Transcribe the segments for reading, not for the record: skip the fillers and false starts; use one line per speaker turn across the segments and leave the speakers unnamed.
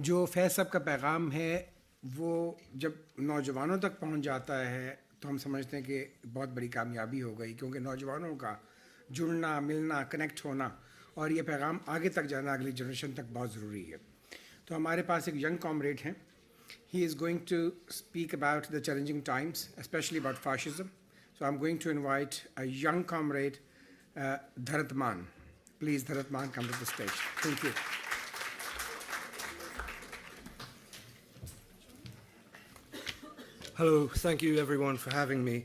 जो फैज़ साहब का पैगाम है वो जब नौजवानों तक पहुंच जाता है तो हम समझते हैं कि बहुत बड़ी कामयाबी हो गई, क्योंकि नौजवानों का जुड़ना, मिलना, कनेक्ट होना और ये पैगाम आगे तक जाना अगली जनरेशन तक बहुत ज़रूरी है। तो हमारे पास एक यंग कॉमरेड हैं. He is going to speak about the challenging times, especially about fascism. So I'm going to invite a young comrade, Dharat Maan. Please, Dharat Maan, come to the stage. Thank you.
Hello, thank you everyone for having me.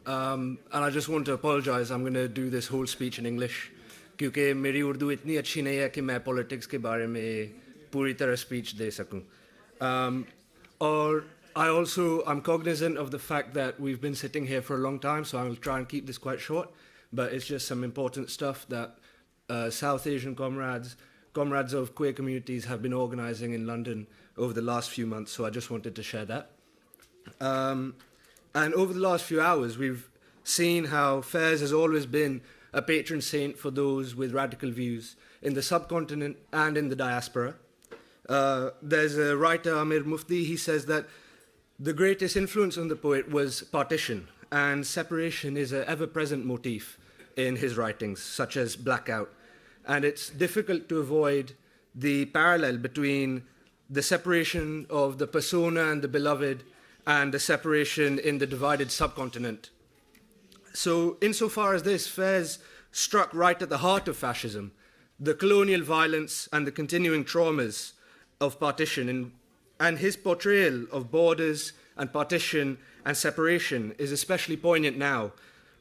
And I just want to apologize, I'm going to do this whole speech in English, क्योंकि मेरी उर्दू इतनी अच्छी नहीं है कि मैं politics के बारे में पूरी तरह speech दे सकूं. Or I'm cognizant of the fact that we've been sitting here for a long time, so I'll try and keep this quite short, but it's just some important stuff that South Asian comrades of queer communities have been organizing in London over the last few months, so I just wanted to share that. And over the last few hours, we've seen how Faiz has always been a patron saint for those with radical views in the subcontinent and in the diaspora. There's a writer, Amir Mufti, he says that the greatest influence on the poet was partition, and separation is an ever-present motif in his writings, such as Blackout. And it's difficult to avoid the parallel between the separation of the persona and the beloved and the separation in the divided subcontinent. So insofar as this, Faiz struck right at the heart of fascism, the colonial violence and the continuing traumas of partition, and his portrayal of borders and partition and separation is especially poignant now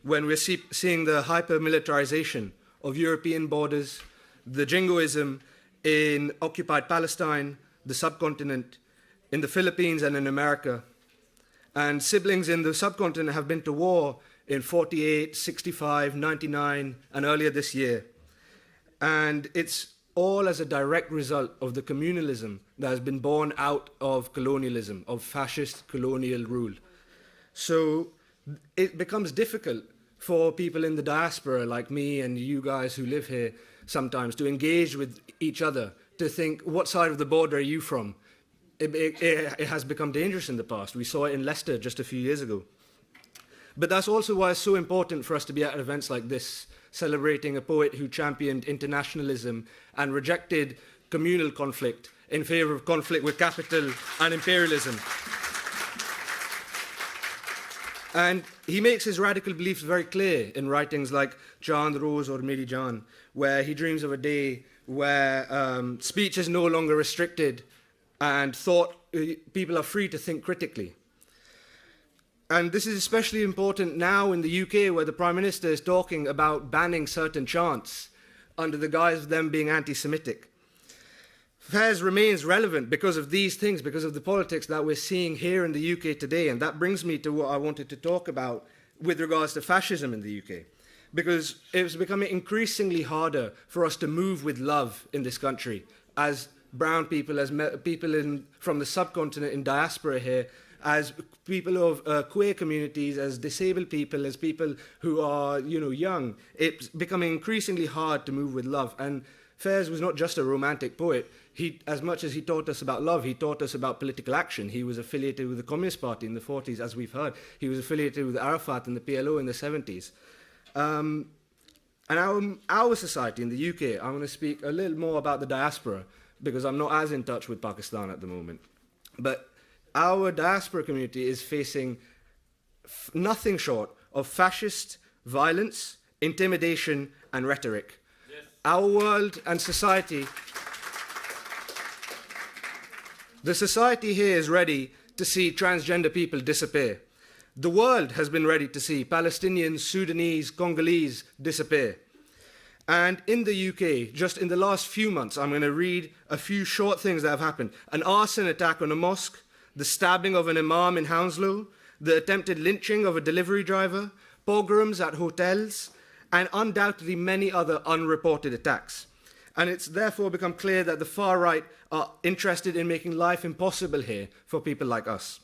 when we're seeing the hyper-militarization of European borders, the jingoism in occupied Palestine, the subcontinent, in the Philippines and in America. And siblings in the subcontinent have been to war in 48, 65, 99, and earlier this year. And it's all as a direct result of the communalism that has been born out of colonialism, of fascist colonial rule. So it becomes difficult for people in the diaspora like me and you guys who live here sometimes to engage with each other, to think, what side of the border are you from? It has become dangerous in the past. We saw it in Leicester just a few years ago. But that's also why it's so important for us to be at events like this, celebrating a poet who championed internationalism and rejected communal conflict in favor of conflict with capital and imperialism. And he makes his radical beliefs very clear in writings like Chand Rose or Meri Jaan, where he dreams of a day where speech is no longer restricted and people are free to think critically. And this is especially important now in the UK, where the Prime Minister is talking about banning certain chants under the guise of them being anti-Semitic. Faiz remains relevant because of these things, because of the politics that we're seeing here in the UK today. And that brings me to what I wanted to talk about with regards to fascism in the UK. Because it's becoming increasingly harder for us to move with love in this country, as brown people, as people from the subcontinent in diaspora here, as people of queer communities, as disabled people, as people who are, young. It's becoming increasingly hard to move with love. And Faiz was not just a romantic poet. As much as he taught us about love, he taught us about political action. He was affiliated with the Communist Party in the 40s, as we've heard. He was affiliated with Arafat and the PLO in the 70s. And our society in the UK, I'm going to speak a little more about the diaspora, because I'm not as in touch with Pakistan at the moment. But our diaspora community is facing nothing short of fascist violence, intimidation, and rhetoric. Yes. Our world and society, the society here is ready to see transgender people disappear. The world has been ready to see Palestinians, Sudanese, Congolese disappear. And in the UK, just in the last few months, I'm going to read a few short things that have happened. An arson attack on a mosque, the stabbing of an imam in Hounslow, the attempted lynching of a delivery driver, pogroms at hotels, and undoubtedly many other unreported attacks. And it's therefore become clear that the far right are interested in making life impossible here for people like us.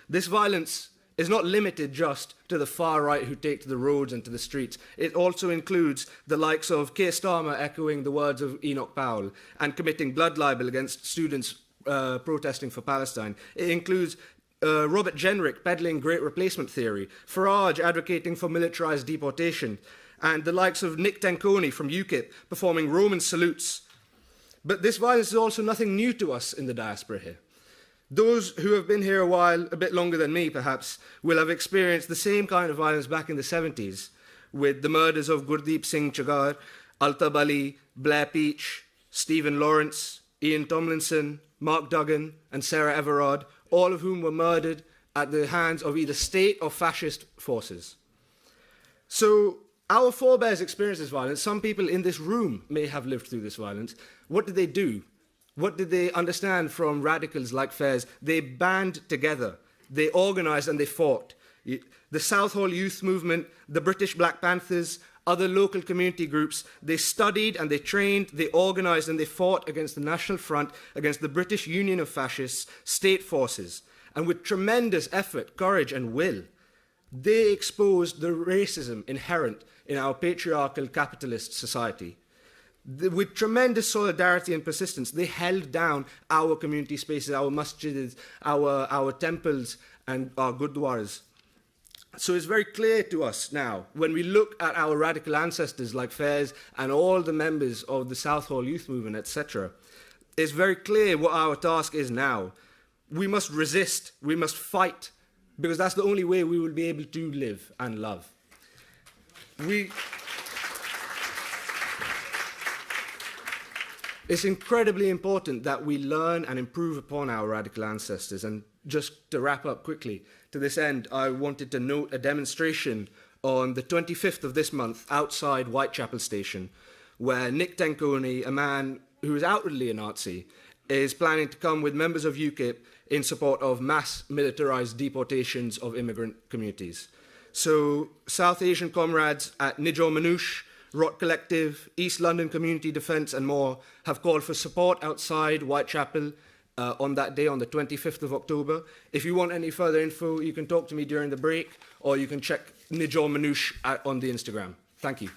This violence is not limited just to the far right who take to the roads and to the streets. It also includes the likes of Keir Starmer echoing the words of Enoch Powell and committing blood libel against students protesting for Palestine. It includes Robert Jenrick peddling great replacement theory, Farage advocating for militarized deportation, and the likes of Nick Tenconi from UKIP performing Roman salutes. But this violence is also nothing new to us in the diaspora here. Those who have been here a while, a bit longer than me perhaps, will have experienced the same kind of violence back in the 70s, with the murders of Gurdeep Singh Chagar, Altab Ali, Blair Peach, Stephen Lawrence, Ian Tomlinson, Mark Duggan, and Sarah Everard, all of whom were murdered at the hands of either state or fascist forces. So our forebears experienced this violence. Some people in this room may have lived through this violence. What did they do? What did they understand from radicals like Faiz? They band together. They organized and they fought. The Southall Youth Movement, the British Black Panthers, other local community groups, they studied and they trained, they organized and they fought against the National Front, against the British Union of Fascists, state forces. And with tremendous effort, courage and will, they exposed the racism inherent in our patriarchal capitalist society. With tremendous solidarity and persistence, they held down our community spaces, our masjids, our temples and our gurdwaras. So it's very clear to us now, when we look at our radical ancestors like Faiz and all the members of the Southall Youth Movement, etc., it's very clear what our task is now. We must resist, we must fight, because that's the only way we will be able to live and love. It's incredibly important that we learn and improve upon our radical ancestors. And just to wrap up quickly, to this end, I wanted to note a demonstration on the 25th of this month outside Whitechapel Station, where Nick Tenconi, a man who is outwardly a Nazi, is planning to come with members of UKIP in support of mass militarized deportations of immigrant communities. So South Asian comrades at Nijor Manoush, Rot Collective, East London Community Defence and more have called for support outside Whitechapel on that day, on the 25th of October. If you want any further info, you can talk to me during the break, or you can check Nijor Manoush on the Instagram. Thank you.